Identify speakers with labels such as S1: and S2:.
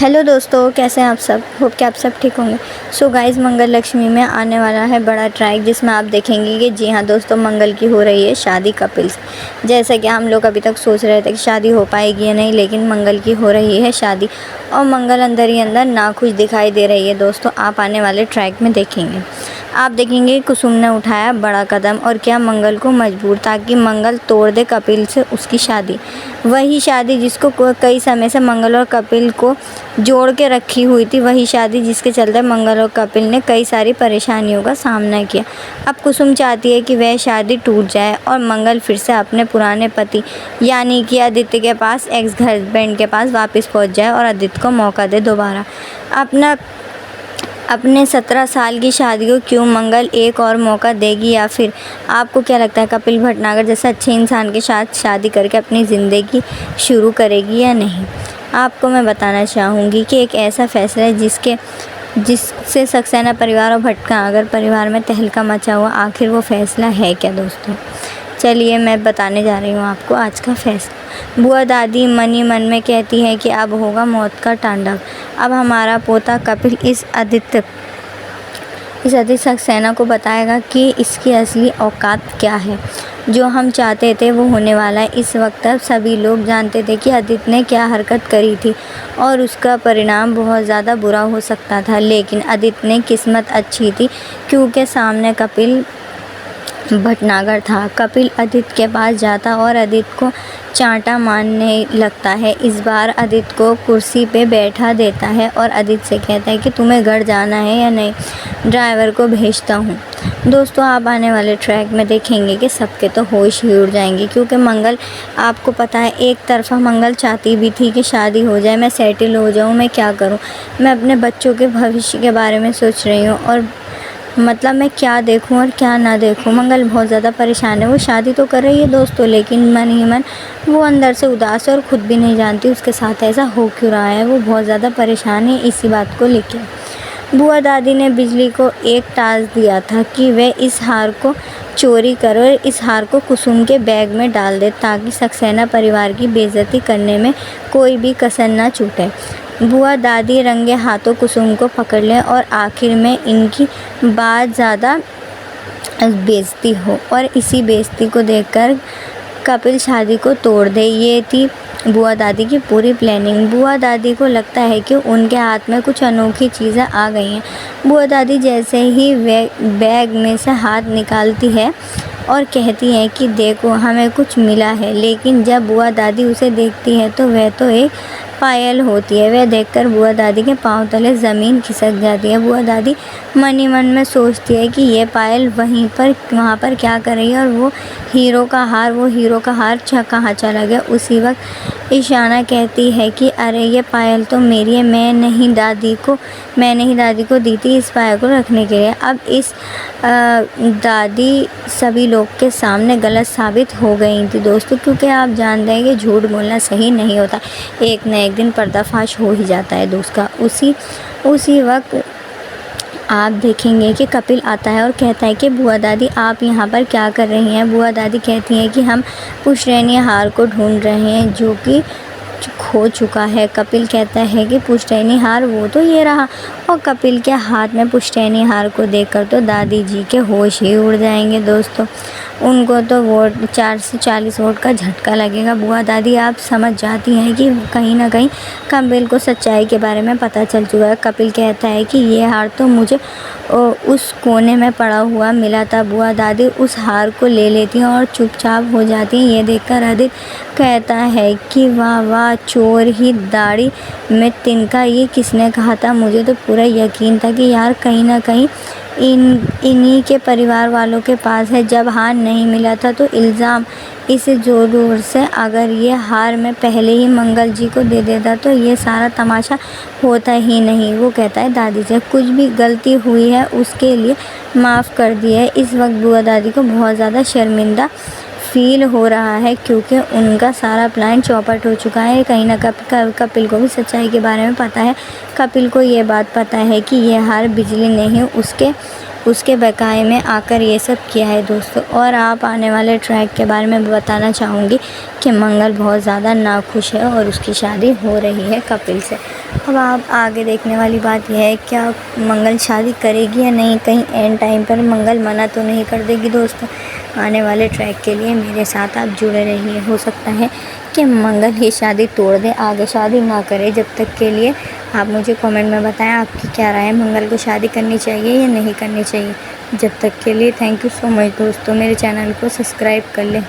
S1: Hello दोस्तों, कैसे हैं आप सब। होप कि आप सब ठीक होंगे। सो गाइस, मंगल लक्ष्मी में आने वाला है बड़ा ट्रैक, जिसमें आप देखेंगे कि जी हाँ दोस्तों, मंगल की हो रही है शादी कपिल से। जैसा कि हम लोग अभी तक सोच रहे थे कि शादी हो पाएगी या नहीं, लेकिन मंगल की हो रही है शादी और मंगल अंदर ही अंदर नाखुश दिखाई दे रही है। दोस्तों, आप आने वाले ट्रैक में देखेंगे, आप देखेंगे कुसुम ने उठाया बड़ा कदम और क्या मंगल को मजबूर, ताकि मंगल तोड़ दे कपिल से उसकी शादी। वही शादी जिसको कई समय से मंगल और कपिल को जोड़ के रखी हुई थी, वही शादी जिसके चलते मंगल और कपिल ने कई सारी परेशानियों का सामना किया। अब कुसुम चाहती है कि वह शादी टूट जाए और मंगल फिर से अपने पुराने पति यानी कि आदित्य के पास, एक्स हस्बैंड के पास वापस पहुंच जाए और आदित्य को मौका दे दोबारा अपने 17 साल की शादी को। क्यों मंगल एक और मौका देगी, या फिर आपको क्या लगता है कपिल भटनागर जैसे अच्छे इंसान के साथ शादी करके अपनी ज़िंदगी शुरू करेगी या नहीं। आपको मैं बताना चाहूँगी कि एक ऐसा फैसला है जिससे सक्सेना परिवार और भटनागर परिवार में तहलका मचा हुआ, आखिर वो फैसला है क्या दोस्तों। चलिए मैं बताने जा रही हूँ आपको आज का फैसला। बुआ दादी मन ही मन में कहती है कि अब होगा मौत का तांडव। अब हमारा पोता कपिल इस आदित्य सक्सेना को बताएगा कि इसकी असली औकात क्या है। जो हम चाहते थे वो होने वाला है। इस वक्त अब सभी लोग जानते थे कि आदित्य ने क्या हरकत करी थी और उसका परिणाम बहुत ज़्यादा बुरा हो सकता था, लेकिन आदित्य ने किस्मत अच्छी थी क्योंकि सामने कपिल भटनागर था। कपिल आदित्य के पास जाता और आदित्य को चांटा मारने लगता है। इस बार आदित्य को कुर्सी पे बैठा देता है और आदित्य से कहता है कि तुम्हें घर जाना है या नहीं, ड्राइवर को भेजता हूँ। दोस्तों, आप आने वाले ट्रैक में देखेंगे कि सबके तो होश ही उड़ जाएंगे, क्योंकि मंगल, आपको पता है, एक तरफा मंगल चाहती भी थी कि शादी हो जाए, मैं सेटल हो जाऊँ, मैं क्या करूँ, मैं अपने बच्चों के भविष्य के बारे में सोच रही हूँ और मतलब मैं क्या देखूं और क्या ना देखूं। मंगल बहुत ज़्यादा परेशान है। वो शादी तो कर रही है दोस्तों, लेकिन मन ही मन वो अंदर से उदास है और ख़ुद भी नहीं जानती उसके साथ ऐसा हो क्यों रहा है। वो बहुत ज़्यादा परेशान है इसी बात को लेकर। बुआ दादी ने बिजली को एक टास्क दिया था कि वह इस हार को चोरी करे और इस हार को कुसुम के बैग में डाल दे, ताकि सक्सेना परिवार की बेइज्जती करने में कोई भी कसर ना छूटे। बुआ दादी रंगे हाथों कुसुम को पकड़ लें और आखिर में इनकी बात ज़्यादा बेइज्जती हो और इसी बेइज्जती को देखकर कपिल शादी को तोड़ दे। ये थी बुआ दादी की पूरी प्लानिंग। बुआ दादी को लगता है कि उनके हाथ में कुछ अनोखी चीज़ें आ गई हैं। बुआ दादी जैसे ही बैग में से हाथ निकालती है और कहती है कि देखो हमें कुछ मिला है, लेकिन जब बुआ दादी उसे देखती है तो वह तो एक पायल होती है। वह देखकर बुआ दादी के पांव तले ज़मीन खिसक जाती है। बुआ दादी मन ही मन में सोचती है कि ये पायल वहाँ पर क्या कर रही है और वो हीरो का हार कहाँ चला गया। उसी वक्त ईशाना कहती है कि अरे ये पायल तो मेरी है, मैंने ही दादी को दी थी इस पायल को रखने के लिए। अब इस दादी सभी लोग के सामने गलत साबित हो गई थी दोस्तों, क्योंकि आप जानते हैं कि झूठ बोलना सही नहीं होता, एक न एक दिन पर्दाफाश हो ही जाता है दोस्त। उसी वक्त आप देखेंगे कि कपिल आता है और कहता है कि बुआ दादी आप यहाँ पर क्या कर रही हैं। बुआ दादी कहती हैं कि हम पुश्तैनी हार को ढूंढ रहे हैं जो कि खो चुका है। कपिल कहता है कि पुश्तैनी हार, वो तो ये रहा। और कपिल के हाथ में पुश्तैनी हार को देखकर तो दादी जी के होश ही उड़ जाएंगे दोस्तों। उनको तो वोट 4 से 40 वोट का झटका लगेगा। बुआ दादी आप समझ जाती हैं कि कहीं ना कहीं कपिल को सच्चाई के बारे में पता चल चुका है। कपिल कहता है कि ये हार तो मुझे उस कोने में पड़ा हुआ मिला था। बुआ दादी उस हार को ले लेती हैं और चुपचाप हो जाती हैं। ये देखकर आदित्य कहता है कि वाह वाह, चोर ही दाढ़ी में तिनका, ये किसने कहा था। मुझे तो पूरा यकीन था कि यार कहीं ना कहीं इन्हीं के परिवार वालों के पास है। जब हार नहीं मिला था तो इल्ज़ाम इस जोर से, अगर ये हार मैं पहले ही मंगल जी को दे देता तो ये सारा तमाशा होता ही नहीं। वो कहता है दादी से कुछ भी गलती हुई है उसके लिए माफ़ कर दिया है। इस वक्त बुआ दादी को बहुत ज़्यादा शर्मिंदा फील हो रहा है, क्योंकि उनका सारा प्लान चौपट हो चुका है। कहीं ना कपिल को भी सच्चाई के बारे में पता है। कपिल को ये बात पता है कि ये हार बिजली नहीं उसके उसके बकाए में आकर ये सब किया है दोस्तों। और आप आने वाले ट्रैक के बारे में बताना चाहूँगी कि मंगल बहुत ज़्यादा नाखुश है और उसकी शादी हो रही है कपिल से। अब आप आगे देखने वाली बात यह है, क्या मंगल शादी करेगी या नहीं, कहीं एंड टाइम पर मंगल मना तो नहीं कर देगी दोस्तों। आने वाले ट्रैक के लिए मेरे साथ आप जुड़े रहिए। हो सकता है कि मंगल ही शादी तोड़ दे, आगे शादी ना करे। जब तक के लिए आप मुझे कमेंट में बताएं आपकी क्या राय है, मंगल को शादी करनी चाहिए या नहीं करनी चाहिए। जब तक के लिए थैंक यू सो मच दोस्तों। मेरे चैनल को सब्सक्राइब कर लें।